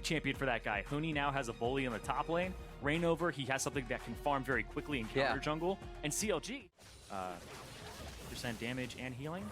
great champion for that guy. Huni now has a bully in the top lane. Rainover, he has something that can farm very quickly and counter jungle. And CLG, percent damage and healing.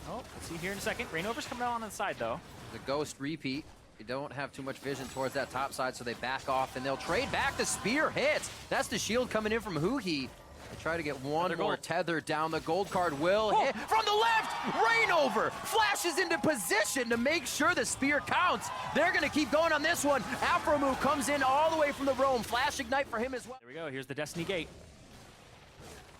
Oh, let's see here in a second. Rainover's coming out on the side though. The ghost repeat. They don't have too much vision towards that top side, so they back off and they'll trade back. The spear hits. That's the shield coming in from Huhi. They try to get one more tether down. The gold card will hit from the left. Rainover flashes into position to make sure the spear counts. They're going to keep going on this one. Afromu comes in all the way from the roam. Flash ignite for him as well. There we go. Here's the Destiny Gate.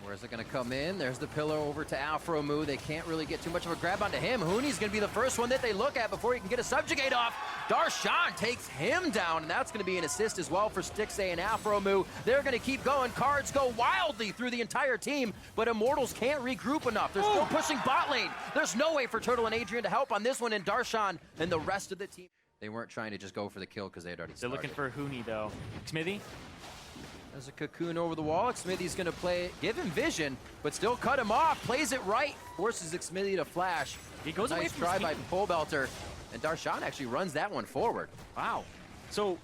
Where's it going to come in? There's the pillar over to Afromu. They can't really get too much of a grab onto him. Huni's going to be the first one that they look at before he can get a subjugate off. Darshan takes him down, and that's going to be an assist as well for Stixay and Afromu. They're going to keep going. Cards go wildly through the entire team, but Immortals can't regroup enough. They're still pushing bot lane. There's no way for Turtle and Adrian to help on this one, and Darshan and the rest of the team. They weren't trying to just go for the kill because they had already started. They're looking for Huni, though. Smithy? There's a cocoon over the wall. Smithy's going to play, give him vision, but still cut him off. Plays it right, forces Smithy to flash. He goes away from try by Pole Belter, and Darshan actually runs that one forward. Wow. So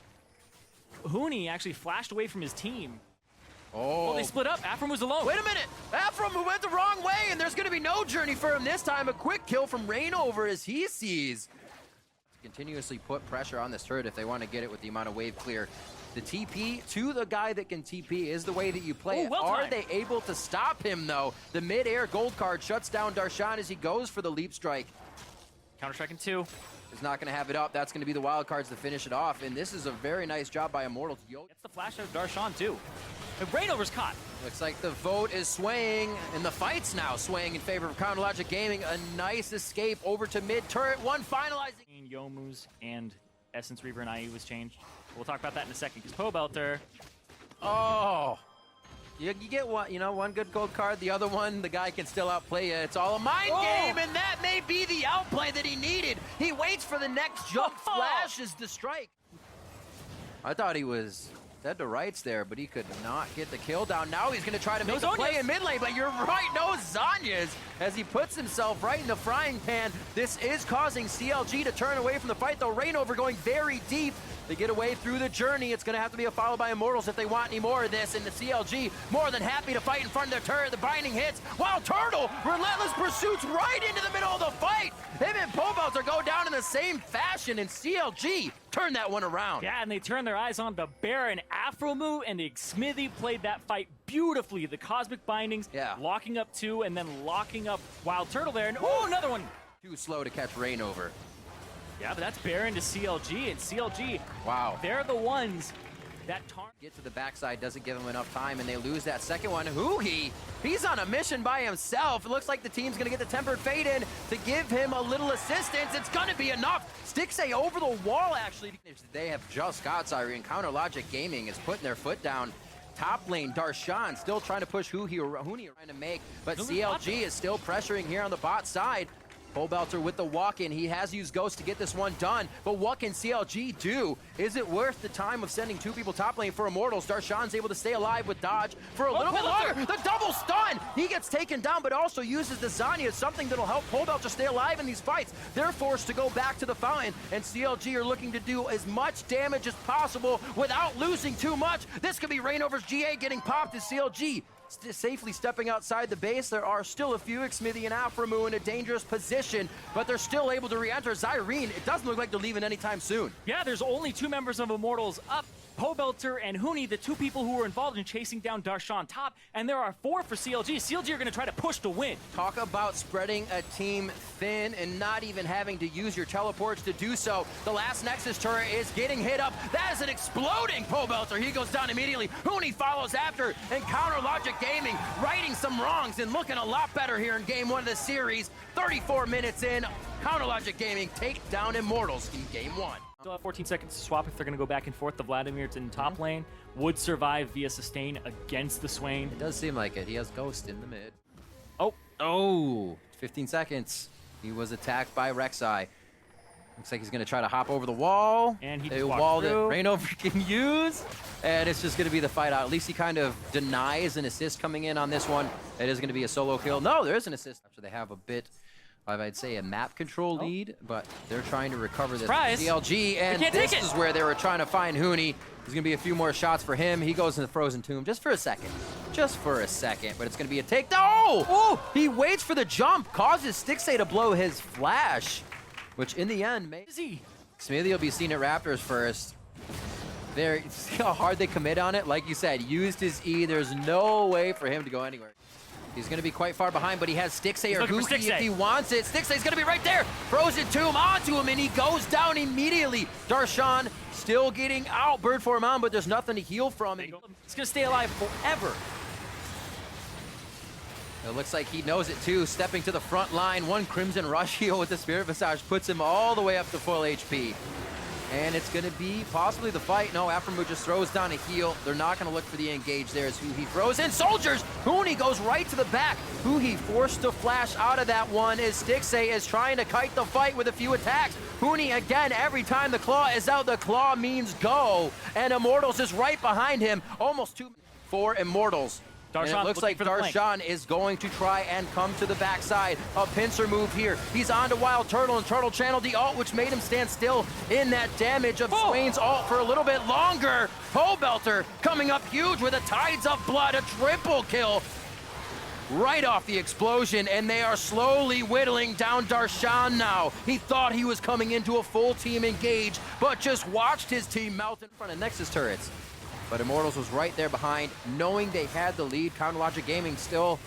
Huni actually flashed away from his team. Oh, they split up. Afromu's alone. Wait a minute. Afromu went the wrong way, and there's going to be no journey for him this time. A quick kill from Rainover as he sees. Continuously put pressure on this turret if they want to get it with the amount of wave clear. The TP to the guy that can TP is the way that you play it. Are they able to stop him, though? The mid-air gold card shuts down Darshan as he goes for the leap strike. Counter-striking 2. Is not going to have it up. That's going to be the wild cards to finish it off. And this is a very nice job by Immortals. Gets the flash out of Darshan, too. And Rainover's caught. Looks like the vote is swaying, and the fight's now swaying in favor of Counterlogic Gaming. A nice escape over to mid-turret. One finalizing. Yomu's and Essence Reaver and IE was changed. We'll talk about that in a second, because Pole Belter. Oh. You get one, one good gold card, the other one, the guy can still outplay you. It's all a mind game, and that may be the outplay that he needed. He waits for the next jump, flashes the strike. I thought he was dead to rights there, but he could not get the kill down. Now he's going to try to make a play in mid lane, but you're right, no Zanyas, as he puts himself right in the frying pan. This is causing CLG to turn away from the fight, though. Rainover going very deep. They get away through the journey. It's going to have to be a follow by Immortals if they want any more of this. And the CLG more than happy to fight in front of their turret. The binding hits. While Turtle, relentless pursuits right into the middle of the fight. Him and Pole Belter go down in the same fashion, and CLG turn that one around. Yeah, and they turn their eyes on the Baron. Afromu and Smithy played that fight beautifully. The Cosmic Bindings, locking up 2, and then locking up Wild Turtle there. And another one. Too slow to catch Rainover. Yeah, but that's Baron to CLG, and CLG, wow, they're the ones that get to the backside, doesn't give him enough time, and they lose that second one. He's on a mission by himself. It looks like the team's gonna get the Tempered Fate in to give him a little assistance. It's gonna be enough. Stixay over the wall, actually. They have just got Cyrene. Counterlogic Gaming is putting their foot down. Top lane, Darshan still trying to push Huni trying to make, but CLG is still pressuring here on the bot side. Pole Belter with the walk-in. He has used Ghost to get this one done, but what can CLG do? Is it worth the time of sending 2 people top lane for Immortals? Darshan's able to stay alive with dodge for a little bit longer. The double stun! He gets taken down, but also uses the Zanya, something that'll help Pole Belter stay alive in these fights. They're forced to go back to the fountain, and CLG are looking to do as much damage as possible without losing too much. This could be Rainover's GA getting popped as CLG safely stepping outside the base. There are still a few, Smithy and Afromu in a dangerous position, but they're still able to re-enter. Cyrene, it doesn't look like they're leaving anytime soon. Yeah, there's only 2 members of Immortals up. Pole Belter and Huni, the 2 people who were involved in chasing down Darshan top, and there are 4 for CLG. CLG are going to try to push to win. Talk about spreading a team thin and not even having to use your teleports to do so. The last Nexus turret is getting hit up. That is an exploding Pole Belter. He goes down immediately. Huni follows after, and Counterlogic Gaming righting some wrongs and looking a lot better here in game 1 of the series. 34 minutes in, Counterlogic Gaming take down Immortals in game 1. Still have 14 seconds to swap if they're going to go back and forth. The Vladimir's in top lane. Would survive via sustain against the Swain. It does seem like it. He has Ghost in the mid. Oh, 15 seconds. He was attacked by Rek'Sai. Looks like he's going to try to hop over the wall. And they walled it. Rainover can use. And it's just going to be the fight out. At least he kind of denies an assist coming in on this one. It is going to be a solo kill. No, there is an assist. After they have a bit I'd say a map control lead, but they're trying to recover this Surprise. CLG, and this is where they were trying to find Huni. There's gonna be a few more shots for him. He goes in the frozen tomb just for a second. Just for a second, but it's gonna be a takedown. Oh! He waits for the jump, causes Stixay to blow his flash, which in the end, Smithy will be seen at Raptors first. See how hard they commit on it? Like you said, used his E. There's no way for him to go anywhere. He's going to be quite far behind, but he has Stixay or Gookie if he wants it. Stixay's going to be right there. Frozen Tomb onto him, and he goes down immediately. Darshan still getting out. Bird form on, but there's nothing to heal from. He's going to stay alive forever. It looks like he knows it too. Stepping to the front line. One Crimson Rush heal with the Spirit Visage puts him all the way up to full HP. And it's going to be possibly the fight. No, Aframu just throws down a heal. They're not going to look for the engage there as Huhi throws in. Soldiers! Huni goes right to the back. Huhi forced to flash out of that one as Stixay is trying to kite the fight with a few attacks. Huni, again, every time the claw is out, the claw means go. And Immortals is right behind him. Almost 2 for Immortals. And it looks like Darshan is going to try and come to the backside. A pincer move here. He's on to Wild Turtle, and Turtle channeled the ult, which made him stand still in that damage of Swain's ult for a little bit longer. Pole Belter coming up huge with a Tides of Blood, a triple kill right off the explosion, and they are slowly whittling down Darshan now. He thought he was coming into a full team engage, but just watched his team melt in front of Nexus turrets. But Immortals was right there behind, knowing they had the lead. Counter Logic Gaming still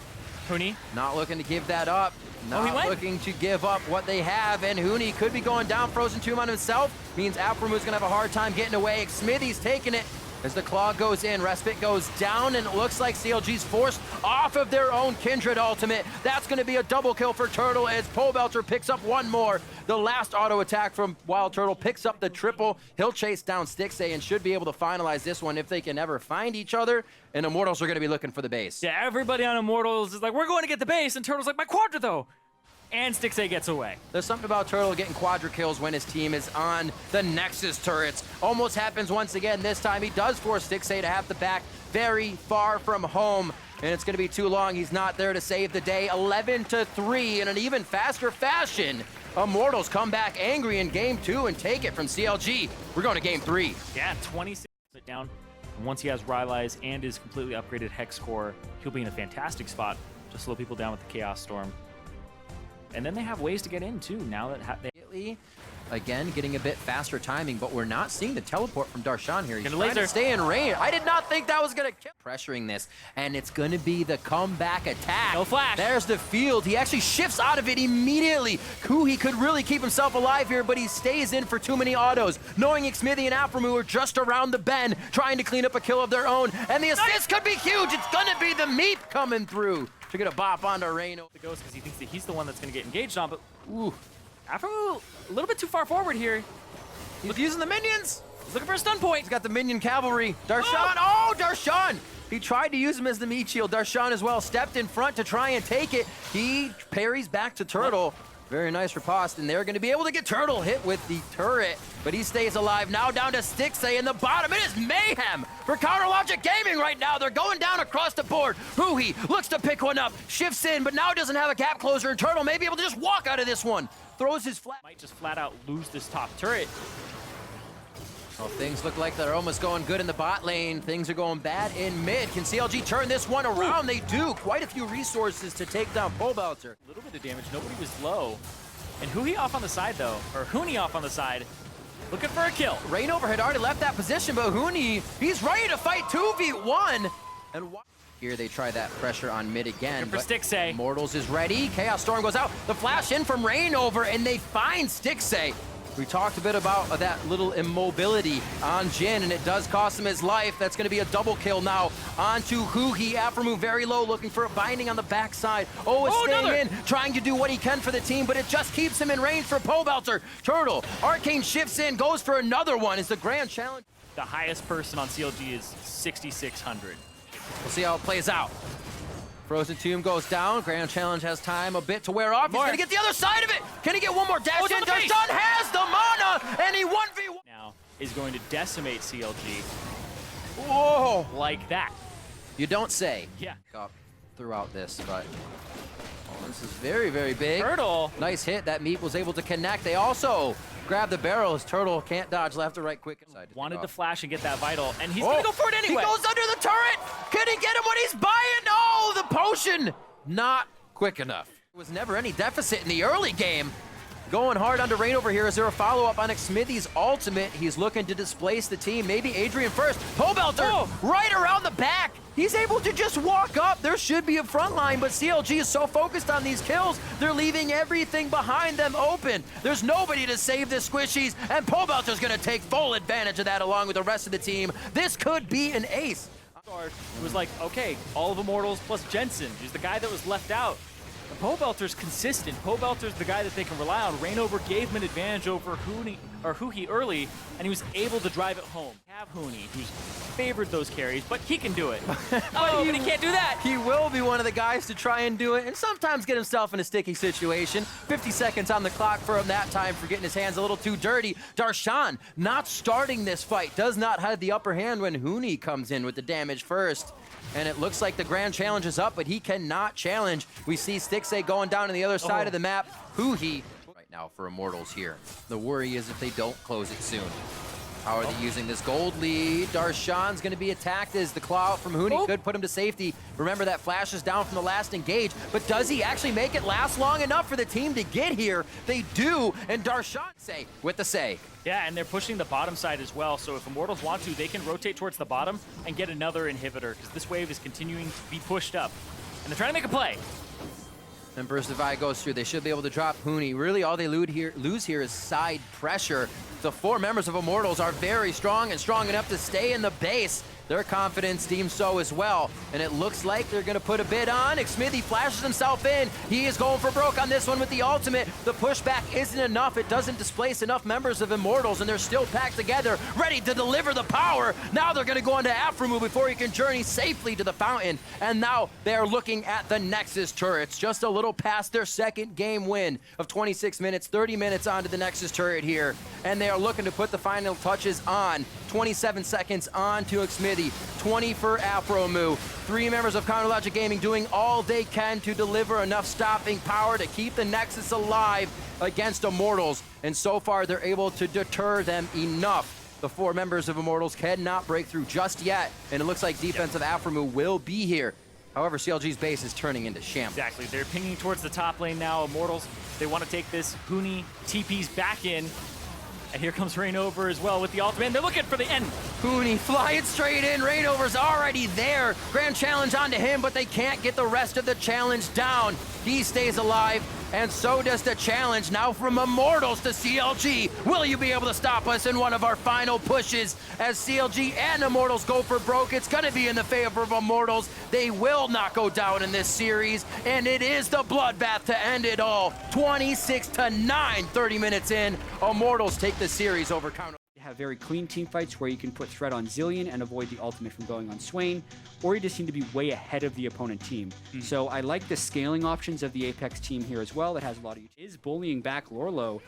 Huni not looking to give that up. Not looking to give up what they have, and Huni could be going down. Frozen Tomb on himself means Aframu's gonna have a hard time getting away. Smithy's taking it as the claw goes in. Respite goes down, and it looks like CLG's forced off of their own Kindred ultimate. That's gonna be a double kill for Turtle as Pole Belter picks up one more. The last auto attack from Wild Turtle picks up the triple. He'll chase down Stixay and should be able to finalize this one if they can ever find each other. And Immortals are gonna be looking for the base. Yeah, everybody on Immortals is like, we're going to get the base, and Turtle's like, my Quadra though. And Stixay gets away. There's something about Turtle getting quadra kills when his team is on the Nexus turrets. Almost happens once again. This time he does force Stixay to have the back very far from home. And it's going to be too long. He's not there to save the day. 11-3 in an even faster fashion. Immortals come back angry in game 2 and take it from CLG. We're going to game 3. Yeah, 26 it down. And once he has Rylai's and his completely upgraded Hex core, he'll be in a fantastic spot to slow people down with the Chaos Storm. And then they have ways to get in, too, now that they... Again, getting a bit faster timing, but we're not seeing the teleport from Darshan here. He's trying to stay in range. I did not think that was going to kill. Pressuring this, and it's going to be the comeback attack. No flash. There's the field. He actually shifts out of it immediately. He could really keep himself alive here, but he stays in for too many autos. Knowing Smithy and Aframu are just around the bend, trying to clean up a kill of their own, and the assist could be huge. It's going to be the Meep coming through to get a bop onto Reno. The Ghost, because he thinks that he's the one that's going to get engaged on, but ooh, Aframu a little bit too far forward here. He's using the minions. He's looking for a stun point. He's got the minion cavalry. Darshan, oh, Darshan! He tried to use him as the meat shield. Darshan as well stepped in front to try and take it. He parries back to Turtle. Very nice riposte, and they're going to be able to get Turtle hit with the turret, but he stays alive. Now down to Stixay in the bottom. It is mayhem for Counter Logic Gaming right now. They're going down across the board. Huhi looks to pick one up, shifts in, but now doesn't have a gap closer, and Turtle may be able to just walk out of this one. Throws his flat. Might just flat out lose this top turret. Oh, things look like they're almost going good in the bot lane. Things are going bad in mid. Can CLG turn this one around? They do. Quite a few resources to take down Pole Belter. A little bit of damage. Nobody was low. And Huhi off on the side, though. Or Huni off on the side. Looking for a kill. Rainover had already left that position, but Huni, he's ready to fight 2v1. And here they try that pressure on mid again. Looking for Stixay. Immortals is ready. Chaos Storm goes out. The flash in from Rainover, and they find Stixay. We talked a bit about that little immobility on Jin, and it does cost him his life. That's going to be a double kill now. Onto Huhi. Aframu very low, looking for a binding on the backside. Oh, is staying in, trying to do what he can for the team, but it just keeps him in range for Pole Belter. Turtle, Arcane shifts in, goes for another one. It's the grand challenge. The highest person on CLG is 6,600. We'll see how it plays out. Frozen Tomb goes down. Grand Challenge has time a bit to wear off. He's going to get the other side of it. Can he get one more dash in? Darshan has the mana, and he 1v1. Now is going to decimate CLG. Whoa. Like that. You don't say. Yeah. Up throughout this, but This is very, very big. Turtle. Nice hit. That meat was able to connect. They also grab the barrel as Turtle can't dodge left or right quick. Wanted to flash and get that vital, and he's gonna go for it anyway. He goes under the turret. Can he get him when he's buying? Oh, the potion. Not quick enough. There was never any deficit in the early game. Going hard under Rainover here. Is there a follow-up on Xmithy's ultimate? He's looking to displace the team. Maybe Adrian first. Pobelter right around the back. He's able to just walk up. There should be a front line, but CLG is so focused on these kills, they're leaving everything behind them open. There's nobody to save the squishies, and Pobelter's going to take full advantage of that along with the rest of the team. This could be an ace. It was like, okay, all of Immortals plus Jensen. He's the guy that was left out. And Pobelter's consistent. Pobelter's the guy that they can rely on. Rainover gave him an advantage over Huhi early, and he was able to drive it home. Have Huni, who's favored those carries, but he can do it. But he can't do that. He will be one of the guys to try and do it, and sometimes get himself in a sticky situation. 50 seconds on the clock for him that time for getting his hands a little too dirty. Darshan not starting this fight, does not have the upper hand when Huni comes in with the damage first. And it looks like the grand challenge is up, but he cannot challenge. We see Stixay going down on the other side of the map. Huhi right now for Immortals here. The worry is if they don't close it soon. How are they using this gold lead? Darshan's going to be attacked as the claw out from Huni could put him to safety. Remember, that flash is down from the last engage, but does he actually make it last long enough for the team to get here? They do, and Darshan say with the say. Yeah, and they're pushing the bottom side as well, so if Immortals want to, they can rotate towards the bottom and get another inhibitor, because this wave is continuing to be pushed up. And they're trying to make a play. And Burst Divide goes through. They should be able to drop Huni. Really, all they lose here is side pressure. The 4 members of Immortals are very strong and strong enough to stay in the base. Their confidence deems so as well. And it looks like they're going to put a bid on. Xmithy flashes himself in. He is going for broke on this one with the ultimate. The pushback isn't enough. It doesn't displace enough members of Immortals, and they're still packed together, ready to deliver the power. Now they're going to go into Aframu before he can journey safely to the fountain. And now they're looking at the Nexus turrets, just a little past their second game win of 26 minutes, 30 minutes onto the Nexus turret here. And they are looking to put the final touches on. 27 seconds on to Xmithy, 20 for Aframu. 3 members of Counterlogic Gaming doing all they can to deliver enough stopping power to keep the Nexus alive against Immortals. And so far, they're able to deter them enough. The 4 members of Immortals cannot break through just yet, and it looks like defensive Aframu will be here. However, CLG's base is turning into shambles. Exactly. They're pinging towards the top lane now. Immortals, they want to take this. Huni TP's back in. And here comes Rainover as well with the ultimate. They're looking for the end. Huni flying straight in. Rainover's already there. Grand challenge onto him, but they can't get the rest of the challenge down. He stays alive, and so does the challenge. Now from Immortals to CLG. Will you be able to stop us in one of our final pushes? As CLG and Immortals go for broke, it's going to be in the favor of Immortals. They will not go down in this series, and it is the bloodbath to end it all. 26-9, 30 minutes in. Immortals take the series over Counter. Have very clean team fights where you can put threat on Zillion and avoid the ultimate from going on Swain, or you just need to be way ahead of the opponent team. So I like the scaling options of the Apex team here as well. That has a lot of is bullying back Lorlo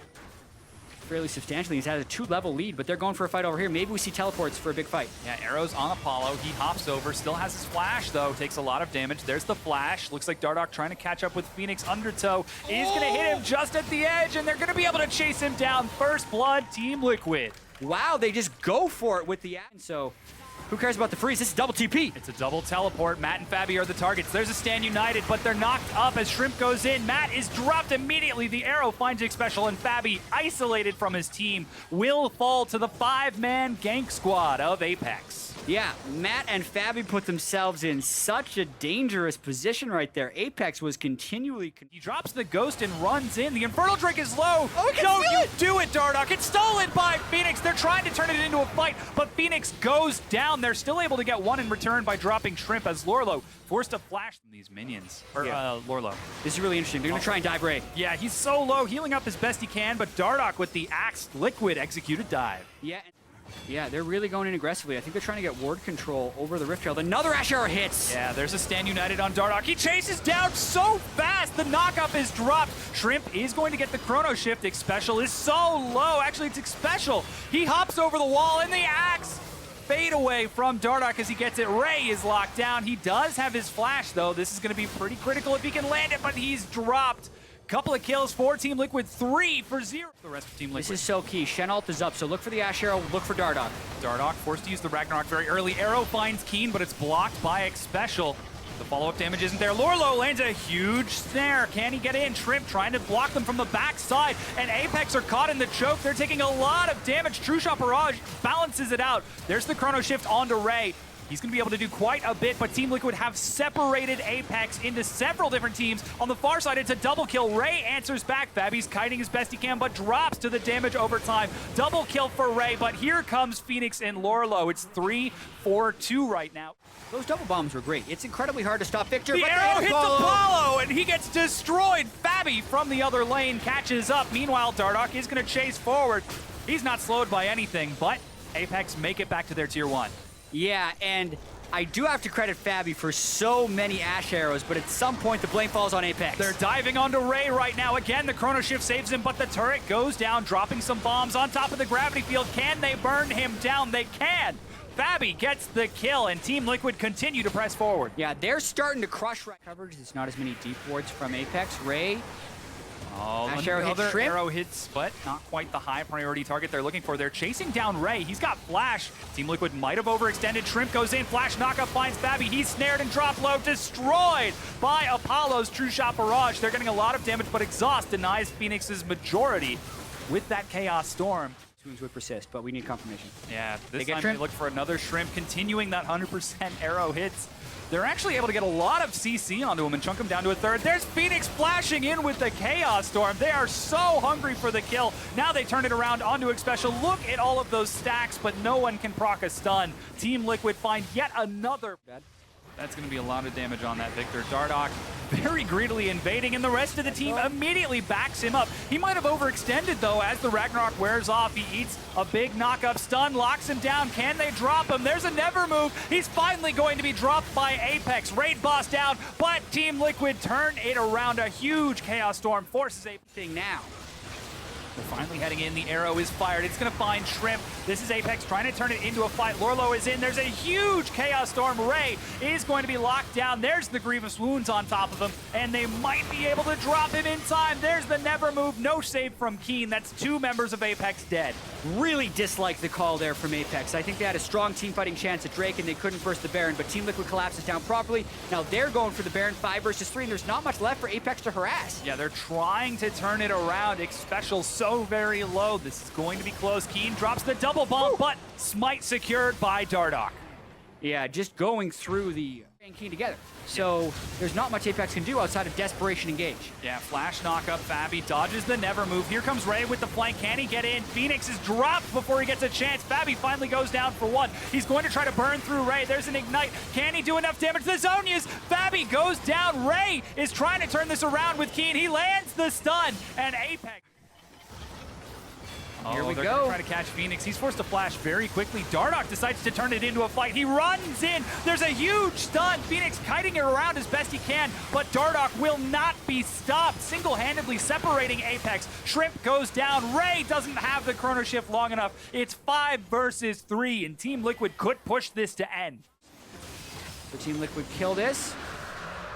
fairly substantially. He's had a 2-level lead, but they're going for a fight over here. Maybe we see teleports for a big fight. Yeah, arrows on Apollo. He hops over, still has his flash though, takes a lot of damage. There's the flash. Looks like Dardoch trying to catch up with Phoenix Undertow. He's gonna hit him just at the edge, and they're gonna be able to chase him down. First blood, Team Liquid. Wow, they just go for it with the ad. So who cares about the freeze? This is double TP. It's a double teleport. Matt and Fabi are the targets. There's a Stand United, but they're knocked up as Shrimp goes in. Matt is dropped immediately. The arrow finds Jake Special, and Fabi, isolated from his team, will fall to the 5-man gank squad of Apex. Yeah, Matt and Fabi put themselves in such a dangerous position right there. Apex was continually... He drops the Ghost and runs in. The Infernal Drake is low. Oh, Don't you do it, Dardoch. It's stolen by Phoenix. They're trying to turn it into a fight, but Phoenix goes down. They're still able to get one in return by dropping Shrimp as Lorlo forced to flash these minions. Lorlo. This is really interesting. They're going to try and dive Ray. Yeah, he's so low, healing up as best he can, but Dardoch with the Axe Liquid executed dive. Yeah, they're really going in aggressively. I think they're trying to get ward control over the Rift Trail. Another Ash Arrow hits! Yeah, there's a Stand United on Dardoch. He chases down so fast! The knockup is dropped. Shrimp is going to get the Chrono Shift. X Special is so low. Actually, it's X Special. He hops over the wall, and the Axe fade away from Dardoch as he gets it. Ray is locked down. He does have his flash, though. This is going to be pretty critical if he can land it, but he's dropped. Couple of kills for Team Liquid, 3 for 0. The rest of Team Liquid. This is so key. Shen ult is up, so look for the Ash Arrow, look for Dardoch. Dardoch forced to use the Ragnarok very early. Arrow finds Keen, but it's blocked by X-Special. The follow-up damage isn't there. Lorlo lands a huge snare. Can he get in? Shrimp trying to block them from the backside, and Apex are caught in the choke. They're taking a lot of damage. True Shot Barrage balances it out. There's the Chrono Shift onto Ray. He's going to be able to do quite a bit, but Team Liquid have separated Apex into several different teams. On the far side, it's a double kill. Ray answers back. Fabi's kiting as best he can, but drops to the damage over time. Double kill for Ray, but here comes Phoenix and Lorlo. It's 3-4-2 right now. Those double bombs were great. It's incredibly hard to stop Victor. The but arrow hits Apollo. Apollo, and he gets destroyed. Fabi from the other lane catches up. Meanwhile, Dardoch is going to chase forward. He's not slowed by anything, but Apex make it back to their tier 1. Yeah, and I do have to credit Fabi for so many Ash Arrows, but at some point the blame falls on Apex. They're diving onto Ray right now. Again, the Chrono Shift saves him, but the turret goes down, dropping some bombs on top of the gravity field. Can they burn him down? They can. Fabi gets the kill, and Team Liquid continue to press forward. Yeah, they're starting to crush right coverage. There's not as many deep wards from Apex. Ray. Oh, Ash Arrow hits another Shrimp. arrow hits, but not quite the high priority target they're looking for. They're chasing down Ray. He's got Flash. Team Liquid might have overextended. Shrimp goes in. Flash knockup finds Fabi. He's snared and dropped low. Destroyed by Apollo's True Shot Barrage. They're getting a lot of damage, but Exhaust denies Phoenix's majority with that Chaos Storm. Wounds would persist, but we need confirmation. Yeah, this get time Shrimp? they look for another Shrimp, continuing that 100% arrow hits. They're actually able to get a lot of CC onto him and chunk him down to a third. There's Phoenix flashing in with the Chaos Storm. They are so hungry for the kill. Now they turn it around onto X-Special. Look at all of those stacks, but no one can proc a stun. Team Liquid find yet another. That's going to be a lot of damage on that Victor. Dardoch very greedily invading, and the rest of the team immediately backs him up. He might have overextended, though, as the Ragnarok wears off. He eats a big knock-up stun, locks him down. Can they drop him? There's a never move. He's finally going to be dropped by Apex. Raid boss down, but Team Liquid turn it around. A huge Chaos Storm forces Apex now. They're finally heading in. The arrow is fired. It's going to find Shrimp. This is Apex trying to turn it into a fight. Lorlo is in. There's a huge Chaos Storm. Ray is going to be locked down. There's the Grievous Wounds on top of him, and they might be able to drop him in time. There's the never move. No save from Keen. That's 2 members of Apex dead. Really dislike the call there from Apex. I think they had a strong team fighting chance at Drake, and they couldn't burst the Baron, but Team Liquid collapses down properly. Now they're going for the Baron 5 versus 3, and there's not much left for Apex to harass. Yeah, they're trying to turn it around. X-Special so very low. This is going to be close. Keen drops the double bomb, but Smite secured by Dardoch. Yeah, just going through the and Keen together. So there's not much Apex can do outside of desperation engage. Yeah, flash knockup. Fabi dodges the never move. Here comes Ray with the flank. Can he get in? Phoenix is dropped before he gets a chance. Fabi finally goes down for 1. He's going to try to burn through Ray. There's an ignite. Can he do enough damage? The Zonias. Fabi goes down. Ray is trying to turn this around with Keen. He lands the stun, and Apex. Here we they're go. gonna try to catch Phoenix. He's forced to flash very quickly. Dardoch decides to turn it into a fight. He runs in. There's a huge stun. Phoenix kiting it around as best he can, but Dardoch will not be stopped. Single-handedly separating Apex. Shrimp goes down. Ray doesn't have the Chrono Shift long enough. It's 5 versus 3, and Team Liquid could push this to end. So Team Liquid kill this.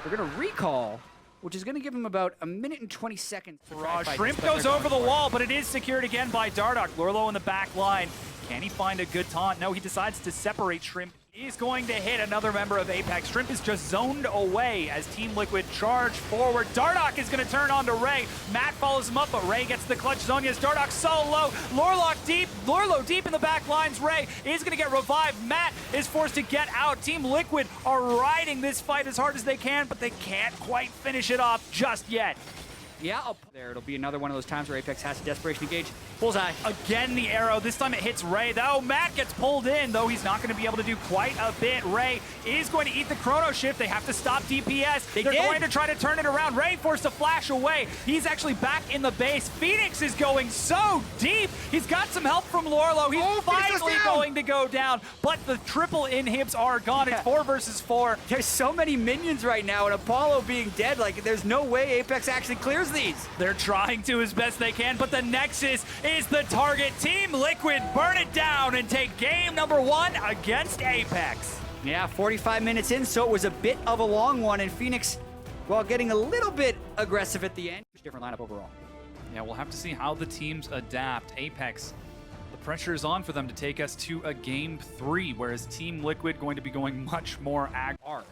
They're going to recall, which is going to give him about 1 minute and 20 seconds to try to fight Shrimp this, but goes they're over the going for it. wall, but it is secured again by Dardoch. Lorlo in the back line. Can he find a good taunt? No, he decides to separate Shrimp. He's going to hit another member of Apex. Shrimp is just zoned away as Team Liquid charge forward. Dardoch is going to turn onto Ray. Matt follows him up, but Ray gets the clutch. Zonia's Dardoch so low. Lorlo deep in the back lines. Ray is going to get revived. Matt is forced to get out. Team Liquid are riding this fight as hard as they can, but they can't quite finish it off just yet. Yeah, there. It'll be another one of those times where Apex has to desperation engage. Bullseye. Again, the arrow. This time it hits Ray, though. Matt gets pulled in, though he's not going to be able to do quite a bit. Ray is going to eat the Chrono Shift. They have to stop DPS. They're going to try to turn it around. Ray forced to flash away. He's actually back in the base. Phoenix is going so deep. He's got some help from Lorlo. He's finally going to go down, but the triple inhibs are gone. It's 4 versus 4. There's so many minions right now, and Apollo being dead, like, there's no way Apex actually clears these. They're trying to as best they can, but the Nexus is the target. Team Liquid burn it down and take game number 1 against Apex. Yeah, 45 minutes in, so it was a bit of a long one, and Phoenix, well, getting a little bit aggressive at the end. Different lineup overall. Yeah, we'll have to see how the teams adapt. Apex, the pressure is on for them to take us to a game 3, whereas Team Liquid going to be going much more aggro.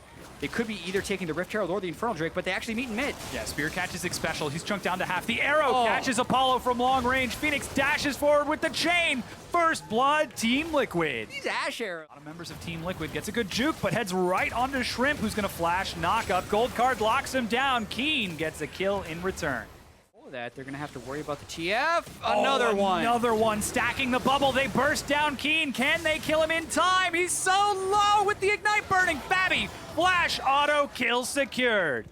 They could be either taking the Rift Herald or the Infernal Drake, but they actually meet in mid. Yeah, Spear catches X Special. He's chunked down to half. The arrow catches Apollo from long range. Phoenix dashes forward with the chain. First blood, Team Liquid. These Ash Arrows. A lot of members of Team Liquid gets a good juke, but heads right onto Shrimp, who's going to flash, knock up. Gold card locks him down. Keen gets a kill in return. That they're gonna have to worry about the TF. Another one. Another one stacking the bubble. They burst down Keen. Can they kill him in time? He's so low with the ignite burning. Fabi, flash auto kill secured.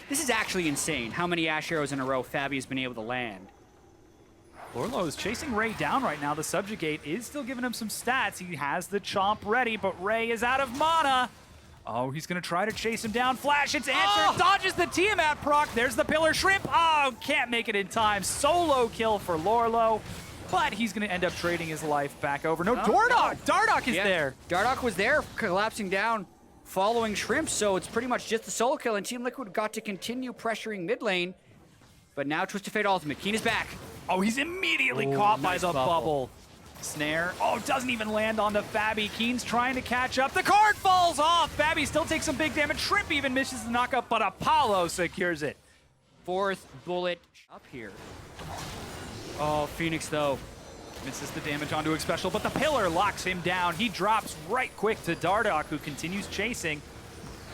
This is actually insane how many Ash Arrows in a row Fabi has been able to land. Lorlo is chasing Ray down right now. The Subjugate is still giving him some stats. He has the chomp ready, but Ray is out of mana. Oh, he's going to try to chase him down. Flash, it's answered. Dodges the Tiamat proc. There's the Pillar Shrimp. Oh, can't make it in time. Solo kill for Lorlo. But he's going to end up trading his life back over. No, Dardoch. Dardoch is there. Dardoch was there, collapsing down, following Shrimp, so it's pretty much just the solo kill, and Team Liquid got to continue pressuring mid lane. But now Twisted Fate ultimate. Keen is back. Oh, he's immediately caught by the bubble. Snare. Oh, doesn't even land on the Fabi. Keen's trying to catch up. The card falls off. Fabi still takes some big damage. Shrimp even misses the knockup, but Apollo secures it. Fourth bullet up here. Oh, Phoenix, though. Misses the damage onto X Special, but the Pillar locks him down. He drops right quick to Dardoch, who continues chasing.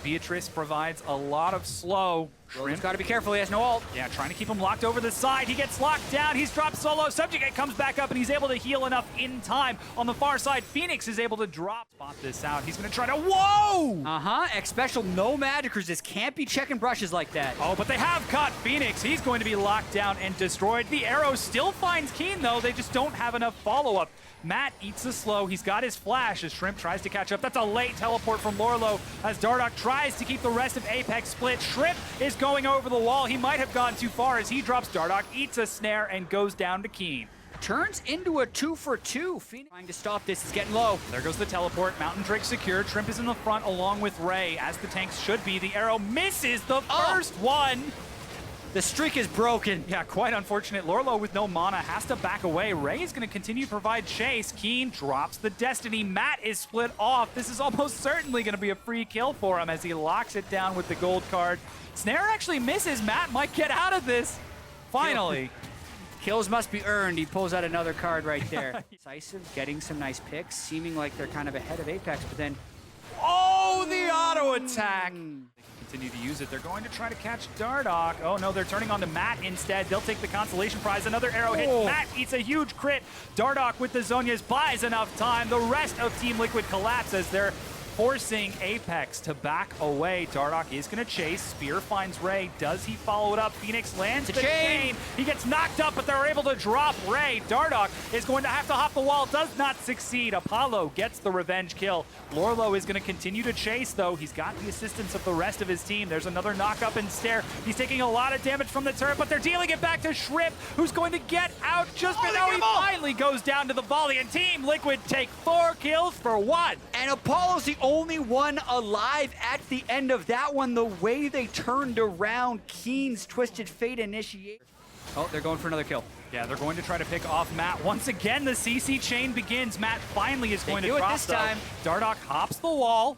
Beatrice provides a lot of slow. Shrimp's got to be careful. He has no ult. Yeah, trying to keep him locked over the side. He gets locked down. He's dropped solo. Subjugate comes back up, and he's able to heal enough in time. On the far side, Phoenix is able to spot this out. He's going to try to... Whoa! X Special, no magic resist. Can't be checking brushes like that. Oh, but they have caught Phoenix. He's going to be locked down and destroyed. The arrow still finds Keen, though. They just don't have enough follow-up. Matt eats the slow. He's got his flash as Shrimp tries to catch up. That's a late teleport from Lorlo as Dardoch tries to keep the rest of Apex split. Shrimp is going over the wall. He might have gone too far as he drops Dardoch, eats a snare, and goes down to Keen. Turns into a 2-for-2. Phoenix trying to stop this. It's getting low. There goes the teleport. Mountain Drake secured. Shrimp is in the front along with Ray, as the tanks should be. The arrow misses the first one. The streak is broken. Yeah, quite unfortunate. Lorlo with no mana has to back away. Ray is going to continue to provide chase. Keen drops the Destiny. Matt is split off. This is almost certainly going to be a free kill for him as he locks it down with the gold card. Snare actually misses. Matt might get out of this. Finally. Kills must be earned. He pulls out another card right there. Decisive, getting some nice picks, seeming like they're kind of ahead of Apex, but then... Oh, the auto attack. Continue to use it. They're going to try to catch Dardoch. Oh no, they're turning on to Matt instead. They'll take the consolation prize. Another arrow hit. Matt eats a huge crit. Dardoch with the Zonias buys enough time. The rest of Team Liquid collapses. They're forcing Apex to back away. Dardoch is going to chase. Spear finds Ray. Does he follow it up? Phoenix lands the chain. He gets knocked up, but they're able to drop Ray. Dardoch is going to have to hop the wall. Does not succeed. Apollo gets the revenge kill. Lorlo is going to continue to chase, though. He's got the assistance of the rest of his team. There's another knock-up and stare. He's taking a lot of damage from the turret, but they're dealing it back to Shrimp, who's going to get out just before he finally goes down to the volley. And Team Liquid take 4 kills for 1. And Apollo's the only one alive at the end of that one. The way they turned around Keen's Twisted Fate initiate. Oh, they're going for another kill. Yeah, they're going to try to pick off Matt. Once again, the CC chain begins. Matt finally is going to drop this time. Dardoch hops the wall.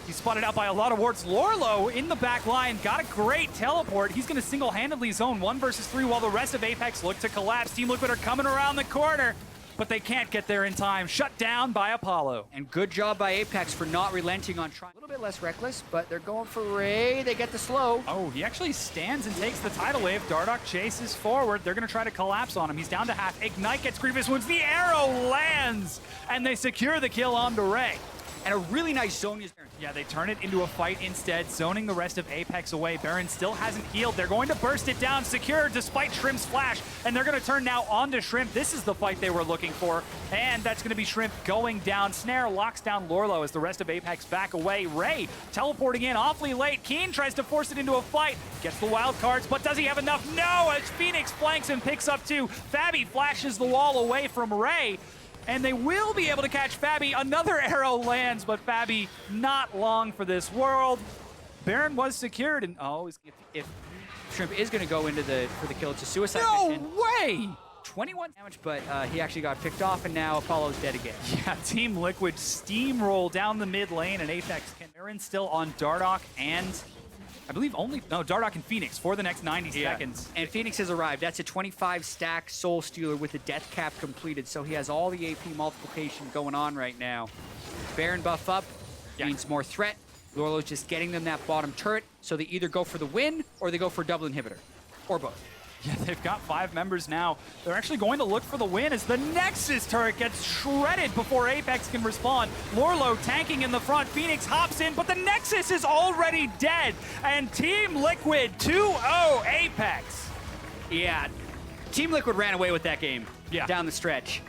He's spotted out by a lot of wards. Lorlo in the back line got a great teleport. He's going to single-handedly zone 1 versus 3 while the rest of Apex look to collapse. Team Liquid are coming around the corner, but they can't get there in time. Shut down by Apollo. And good job by Apex for not relenting on trying. A little bit less reckless, but they're going for Ray. They get the slow. Oh, he actually stands and takes the tidal wave. Dardoch chases forward. They're going to try to collapse on him. He's down to half. Ignite gets Grievous Wounds. The arrow lands, and they secure the kill onto Ray. and a really nice zone is there. Yeah, they turn it into a fight instead, zoning the rest of Apex away. Baron still hasn't healed. They're going to burst it down, secure despite Shrimp's flash, and they're going to turn now onto Shrimp. This is the fight they were looking for, and that's going to be Shrimp going down. Snare locks down Lorlo as the rest of Apex back away. Ray teleporting in awfully late. Keen tries to force it into a fight, gets the wild cards, but does he have enough? No, as Phoenix flanks and picks up two. Fabi flashes the wall away from Ray, and they will be able to catch Fabi. Another arrow lands, but Fabi not long for this world. Baron was secured, and If Shrimp is going to go into for the kill, it's a suicide mission. way! 21 damage, but he actually got picked off, and now Apollo's dead again. Yeah, Team Liquid steamroll down the mid lane, and Apex can. Baron still on Dardoch and I believe Dardoch and Phoenix for the next 90 seconds. And Phoenix has arrived. That's a 25 stack Soul Stealer with the death cap completed, so he has all the AP multiplication going on right now. Baron buff up means more threat. Lorlo's just getting them that bottom turret, so they either go for the win or they go for double inhibitor, or both. Yeah, they've got 5 members now. They're actually going to look for the win as the Nexus turret gets shredded before Apex can respond. Lorlo tanking in the front. Phoenix hops in, but the Nexus is already dead. And Team Liquid 2-0 Apex. Yeah, Team Liquid ran away with that game down the stretch.